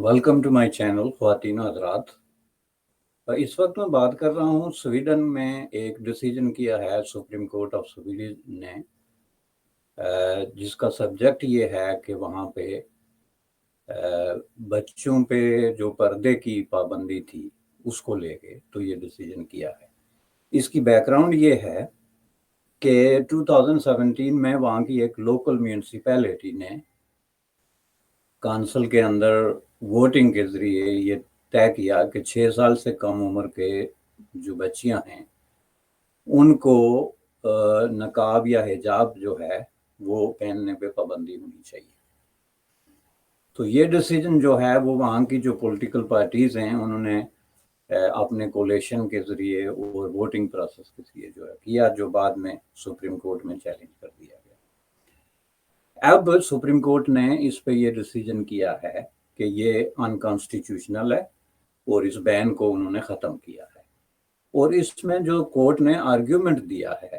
Welcome to my channel خواتین و حضرات. اس وقت میں بات کر رہا ہوں سویڈن میں ایک ڈیسیجن کیا ہے سپریم کورٹ آف سویڈن نے، جس کا سبجیکٹ یہ ہے کہ وہاں پہ بچوں پہ جو پردے کی پابندی تھی اس کو لے کے تو یہ ڈیسیجن کیا ہے. اس کی بیک گراؤنڈ یہ ہے کہ 2017 میں وہاں کی ایک لوکل میونسپیلٹی نے کانسل کے اندر ووٹنگ کے ذریعے یہ طے کیا کہ 6 سال سے کم عمر کے جو بچیاں ہیں ان کو نقاب یا حجاب جو ہے وہ پہننے پہ پابندی ہونی چاہیے. تو یہ ڈیسیجن جو ہے وہ وہاں کی جو پولیٹیکل پارٹیز ہیں انہوں نے اپنے کولیشن کے ذریعے اور ووٹنگ پروسیس کے ذریعے جو ہے کیا، جو بعد میں سپریم کورٹ میں چیلنج کر دیا گیا. اب سپریم کورٹ نے اس پہ یہ ڈیسیجن کیا ہے کہ یہ انکانسٹیٹیوشنل ہے اور اس بین کو انہوں نے ختم کیا ہے. اور اس میں جو کورٹ نے آرگیومنٹ دیا ہے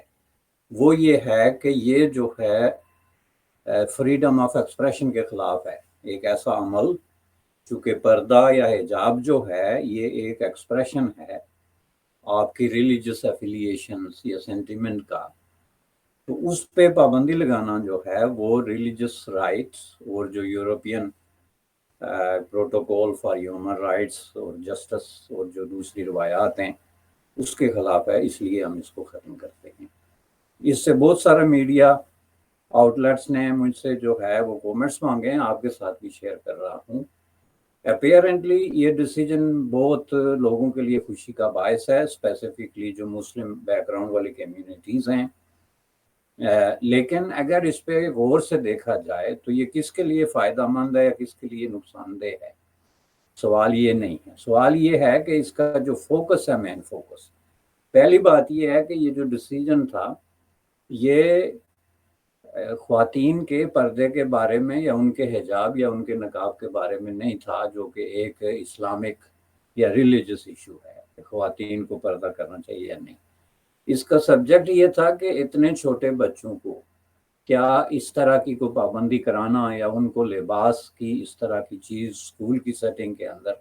وہ یہ ہے کہ یہ جو ہے فریڈم آف ایکسپریشن کے خلاف ہے. ایک ایسا عمل، چونکہ پردہ یا حجاب جو ہے یہ ایک ایکسپریشن ہے آپ کی ریلیجس ایفیلیشنز یا سینٹیمنٹ کا، تو اس پہ پابندی لگانا جو ہے وہ ریلیجس رائٹس اور جو European protocol for human rights اور جسٹس اور جو دوسری روایات ہیں اس کے خلاف ہے. اس لیے ہم اس کو ختم کرتے ہیں. اس سے بہت سارے میڈیا آؤٹ لیٹس نے مجھ سے جو ہے وہ کومنٹس مانگے ہیں، آپ کے ساتھ بھی شیئر کر رہا ہوں. اپیرنٹلی یہ ڈیسیجن بہت لوگوں کے لیے خوشی کا باعث ہے، اسپیسیفکلی جو مسلم بیک گراؤنڈ والی کمیونٹیز ہیں. لیکن اگر اس پہ غور سے دیکھا جائے تو یہ کس کے لیے فائدہ مند ہے یا کس کے لیے نقصان دہ ہے، سوال یہ نہیں ہے. سوال یہ ہے کہ اس کا جو فوکس ہے، مین فوکس، پہلی بات یہ ہے کہ یہ جو ڈیسیجن تھا یہ خواتین کے پردے کے بارے میں یا ان کے حجاب یا ان کے نقاب کے بارے میں نہیں تھا، جو کہ ایک اسلامک یا ریلیجس ایشو ہے کہ خواتین کو پردہ کرنا چاہیے یا نہیں. اس کا سبجیکٹ یہ تھا کہ اتنے چھوٹے بچوں کو کیا اس طرح کی کوئی پابندی کرانا یا ان کو لباس کی اس طرح کی چیز اسکول کی سیٹنگ کے اندر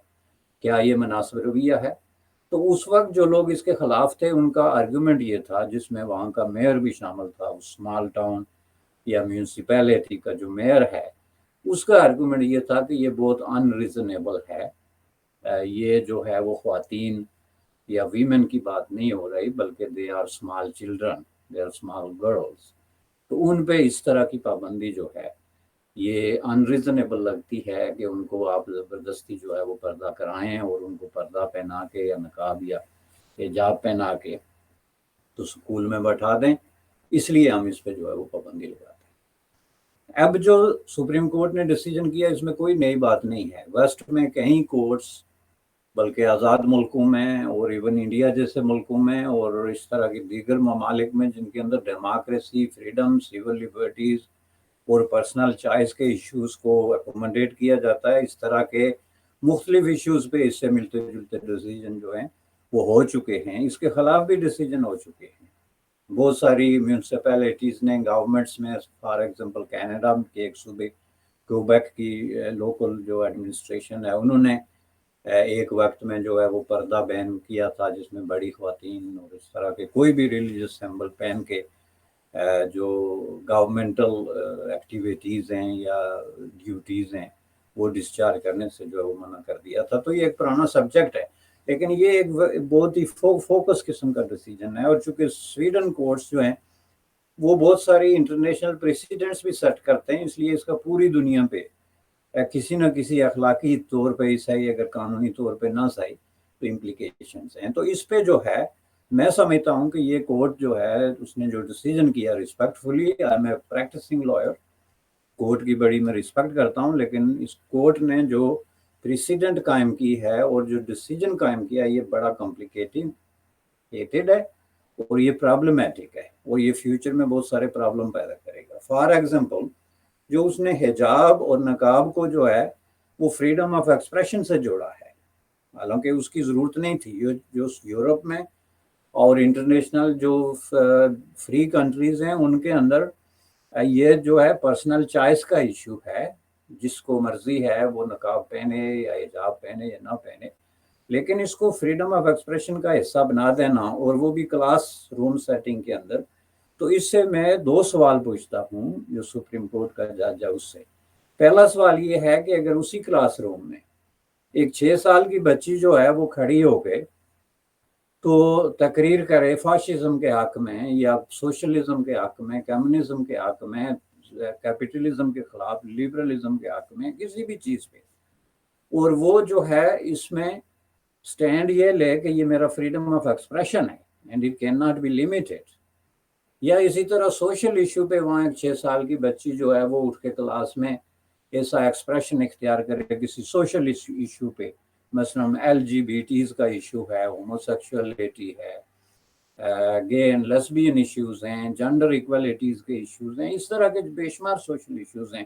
کیا یہ مناسب رویہ ہے. تو اس وقت جو لوگ اس کے خلاف تھے ان کا آرگیومنٹ یہ تھا، جس میں وہاں کا میئر بھی شامل تھا، اس اسمال ٹاؤن یا میونسپیلٹی کا جو میئر ہے اس کا آرگیومنٹ یہ تھا کہ یہ بہت ان ریزنیبل ہے. یہ جو ہے وہ خواتین یا ویمن کی بات نہیں ہو رہی بلکہ they are small children, they are small girls. تو ان پہ اس طرح کی پابندی جو ہے یہ ان ریزنیبل لگتی ہے کہ ان کو آپ زبردستی جو ہے وہ پردہ کرائیں اور ان کو پردہ پہنا کے یا نقاب یا حجاب پہنا کے تو سکول میں بٹھا دیں. اس لیے ہم اس پہ جو ہے وہ پابندی لگاتے ہیں. اب جو سپریم کورٹ نے ڈیسیجن کیا اس میں کوئی نئی بات نہیں ہے. ویسٹ میں کہیں کورٹس، بلکہ آزاد ملکوں میں اور ایون انڈیا جیسے ملکوں میں اور اس طرح کے دیگر ممالک میں جن کے اندر ڈیموکریسی، فریڈم، سیول لبرٹیز اور پرسنل چوائس کے ایشوز کو اکوموڈیٹ کیا جاتا ہے، اس طرح کے مختلف ایشوز پہ اس سے ملتے جلتے ڈیسیجن جو ہیں وہ ہو چکے ہیں. اس کے خلاف بھی ڈیسیجن ہو چکے ہیں. بہت ساری میونسپیلٹیز نے، گورنمنٹس میں، فار ایگزامپل کینیڈا کے ایک صوبے کیوبیک کی لوکل جو ایڈمنسٹریشن ہے انہوں نے ایک وقت میں جو ہے وہ پردہ بین کیا تھا، جس میں بڑی خواتین اور اس طرح کے کوئی بھی ریلیجس سمبل پہن کے جو گورنمنٹل ایکٹیویٹیز ہیں یا ڈیوٹیز ہیں وہ ڈسچارج کرنے سے جو ہے وہ منع کر دیا تھا. تو یہ ایک پرانا سبجیکٹ ہے لیکن یہ ایک بہت ہی فوکس قسم کا ڈیسیجن ہے. اور چونکہ سویڈن کورٹس جو ہیں وہ بہت ساری انٹرنیشنل پریسیڈنٹس بھی سیٹ کرتے ہیں، اس لیے اس کا پوری دنیا پہ کسی نہ کسی اخلاقی طور پہ صحیح، اگر قانونی طور پہ نہ صحیح تو امپلیکیشنز ہیں. تو اس پہ جو ہے میں سمجھتا ہوں کہ یہ کورٹ جو ہے اس نے جو ڈیسیجن کیا respectfully, I am a practicing lawyer, court کی بڑی میں ریسپیکٹ کرتا ہوں، لیکن اس کورٹ نے جو پریسیڈنٹ قائم کی ہے اور جو ڈیسیجن قائم کیا یہ بڑا کمپلیکیٹڈ ہے اور یہ پرابلمیٹک ہے اور یہ فیوچر میں بہت سارے پرابلم پیدا کرے گا. فار ایگزامپل جو اس نے حجاب اور نقاب کو جو ہے وہ فریڈم آف ایکسپریشن سے جوڑا ہے، حالانکہ اس کی ضرورت نہیں تھی. جو یورپ میں اور انٹرنیشنل جو فری کنٹریز ہیں ان کے اندر یہ جو ہے پرسنل چوائس کا ایشو ہے. جس کو مرضی ہے وہ نقاب پہنے یا حجاب پہنے یا نہ پہنے، لیکن اس کو فریڈم آف ایکسپریشن کا حصہ بنا دینا، اور وہ بھی کلاس روم سیٹنگ کے اندر، تو اس سے میں 2 سوال پوچھتا ہوں جو سپریم کورٹ کا جج ہے اس سے۔ پہلا سوال یہ ہے کہ اگر اسی کلاس روم میں ایک 6 سال کی بچی جو ہے وہ کھڑی ہو کے تو تقریر کرے فاشزم کے حق میں یا سوشلزم کے حق میں، کمیونزم کے حق میں، کیپٹلزم کے خلاف، لبرلزم کے حق میں، کسی بھی چیز پہ، اور وہ جو ہے اس میں سٹینڈ یہ لے کہ یہ میرا فریڈم آف ایکسپریشن ہے and it cannot be limited, یا اسی طرح سوشل ایشو پہ وہاں ایک 6 سال کی بچی جو ہے وہ اٹھ کے کلاس میں ایسا ایکسپریشن اختیار کرے کسی سوشل ایشو پہ، مثلا LGBTs کا ایشو ہے، ہوموسیکشولیٹی ہے، گے اینڈ لیسبین ایشوز ہیں، جنڈر ایکویلٹیز کے ایشوز ہیں، اس طرح کے بے شمار سوشل ایشوز ہیں،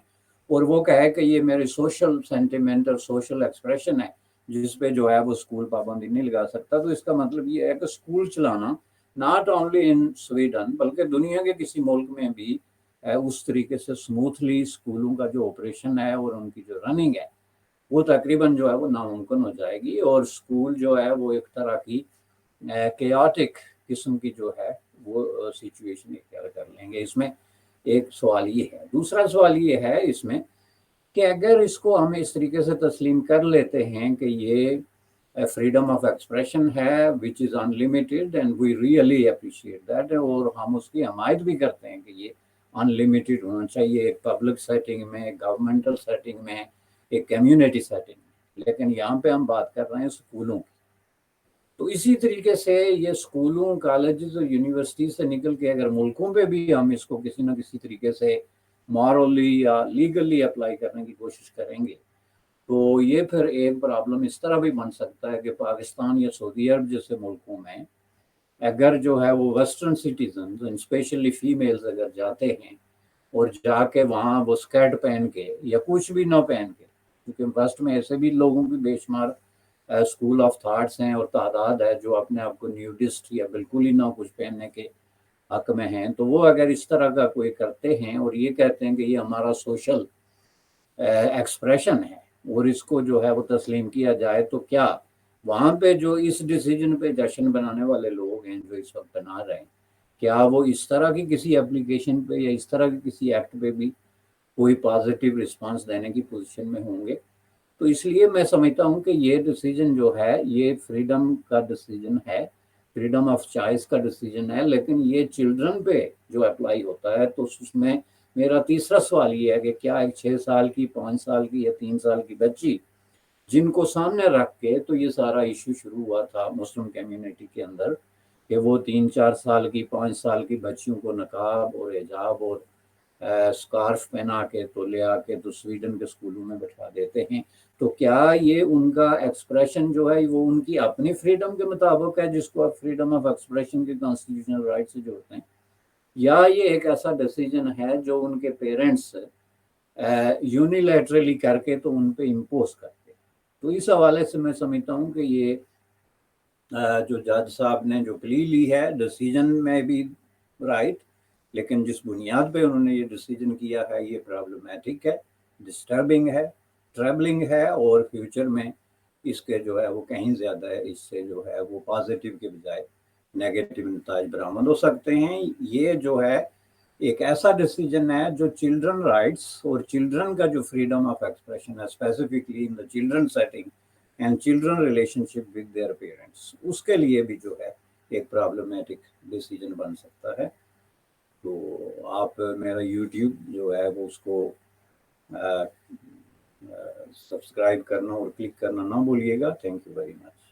اور وہ کہے کہ یہ میری سوشل سینٹیمنٹل سوشل ایکسپریشن ہے جس پہ جو ہے وہ اسکول پابندی نہیں لگا سکتا، تو اس کا مطلب یہ ہے کہ اسکول چلانا ناٹ اونلی ان سویڈن بلکہ دنیا کے کسی ملک میں بھی اس طریقے سے سموتھلی اسکولوں کا جو آپریشن ہے اور ان کی جو رننگ ہے وہ تقریباً جو ہے وہ ناممکن ہو جائے گی، اور اسکول جو ہے وہ ایک طرح کی کیاٹک قسم کی جو ہے وہ سچویشن اختیار کر لیں گے۔ اس میں ایک سوال یہ ہے۔ دوسرا سوال یہ ہے اس میں کہ اگر اس کو ہم اس طریقے سے تسلیم کر لیتے ہیں کہ یہ فریڈم آف ایکسپریشن ہے which is unlimited and we really appreciate that, اور ہم اس کی حمایت بھی کرتے ہیں کہ یہ انلمیٹیڈ ہونا چاہیے ایک پبلک سیٹنگ میں، ایک گورنمنٹل سیٹنگ میں، ایک کمیونٹی سیٹنگ میں، لیکن یہاں پہ ہم بات کر رہے ہیں اسکولوں کی، تو اسی طریقے سے یہ اسکولوں، کالجز اور یونیورسٹی سے نکل کے اگر ملکوں پہ بھی ہم اس کو کسی نہ کسی طریقے سے مورلی یا لیگلی اپلائی کرنے کی کوشش کریں گے تو یہ پھر ایک پرابلم اس طرح بھی بن سکتا ہے کہ پاکستان یا سعودی عرب جیسے ملکوں میں اگر جو ہے وہ ویسٹرن سٹیزنز اسپیشلی فیمیلز اگر جاتے ہیں اور جا کے وہاں وہ اسکرٹ پہن کے یا کچھ بھی نہ پہن کے، کیونکہ ویسٹ میں ایسے بھی لوگوں کی بے شمار اسکول آف تھاٹس ہیں اور تعداد ہے جو اپنے آپ کو نیوڈسٹ یا بالکل ہی نہ کچھ پہننے کے حق میں ہیں، تو وہ اگر اس طرح کا کوئی کرتے ہیں اور یہ کہتے ہیں کہ یہ ہمارا سوشل ایکسپریشن ہے اور اس کو جو ہے وہ تسلیم کیا جائے، تو کیا وہاں پہ جو اس ڈیسیجن پہ جشن بنانے والے لوگ ہیں جو اس وقت بنا رہے ہیں، کیا وہ اس طرح کی کسی اپلیکیشن پہ یا اس طرح کی کسی ایکٹ پہ بھی کوئی پازیٹیو رسپانس دینے کی پوزیشن میں ہوں گے؟ تو اس لیے میں سمجھتا ہوں کہ یہ ڈیسیجن جو ہے یہ فریڈم کا ڈیسیجن ہے، فریڈم آف چوائس کا ڈیسیجن ہے، لیکن یہ چلڈرن پہ جو اپلائی ہوتا ہے تو اس میں میرا تیسرا سوال یہ ہے کہ کیا ایک 6 سال کی، 5 سال کی یا 3 سال کی بچی جن کو سامنے رکھ کے تو یہ سارا ایشو شروع ہوا تھا مسلم کمیونٹی کے اندر کہ وہ 3-4 سال کی، 5 سال کی بچیوں کو نقاب اور حجاب اور سکارف پہنا کے تو لے آ کے تو سویڈن کے اسکولوں میں بٹھا دیتے ہیں، تو کیا یہ ان کا ایکسپریشن جو ہے وہ ان کی اپنی فریڈم کے مطابق ہے جس کو آپ فریڈم آف ایکسپریشن کے کانسٹیٹیوشنل رائٹ سے جوڑتے ہیں، یا یہ ایک ایسا ڈیسیجن ہے جو ان کے پیرنٹس یونیلیٹرلی کر کے تو ان پہ امپوز کرتے؟ تو اس حوالے سے میں سمجھتا ہوں کہ یہ جو جج صاحب نے جو پلی لی ہے ڈیسیجن میں بھی رائٹ، لیکن جس بنیاد پہ انہوں نے یہ ڈیسیجن کیا ہے یہ پرابلمیٹک ہے، ڈسٹربنگ ہے، ٹریبلنگ ہے، اور فیوچر میں اس کے جو ہے وہ کہیں زیادہ ہے، اس سے جو ہے وہ پازیٹیو کے بجائے نیگیٹو نتائج برآمد ہو سکتے ہیں۔ یہ جو ہے ایک ایسا ڈیسیجن ہے جو چلڈرن رائٹس اور چلڈرن کا جو فریڈم آف ایکسپریشن ہے specifically in the children setting and children relationship with their parents, اس کے لیے بھی جو ہے ایک پرابلمیٹک ڈیسیجن بن سکتا ہے۔ تو آپ میرا یوٹیوب جو ہے وہ اس کو سبسکرائب کرنا اور کلک کرنا نہ بھولیے گا۔ Thank you very much.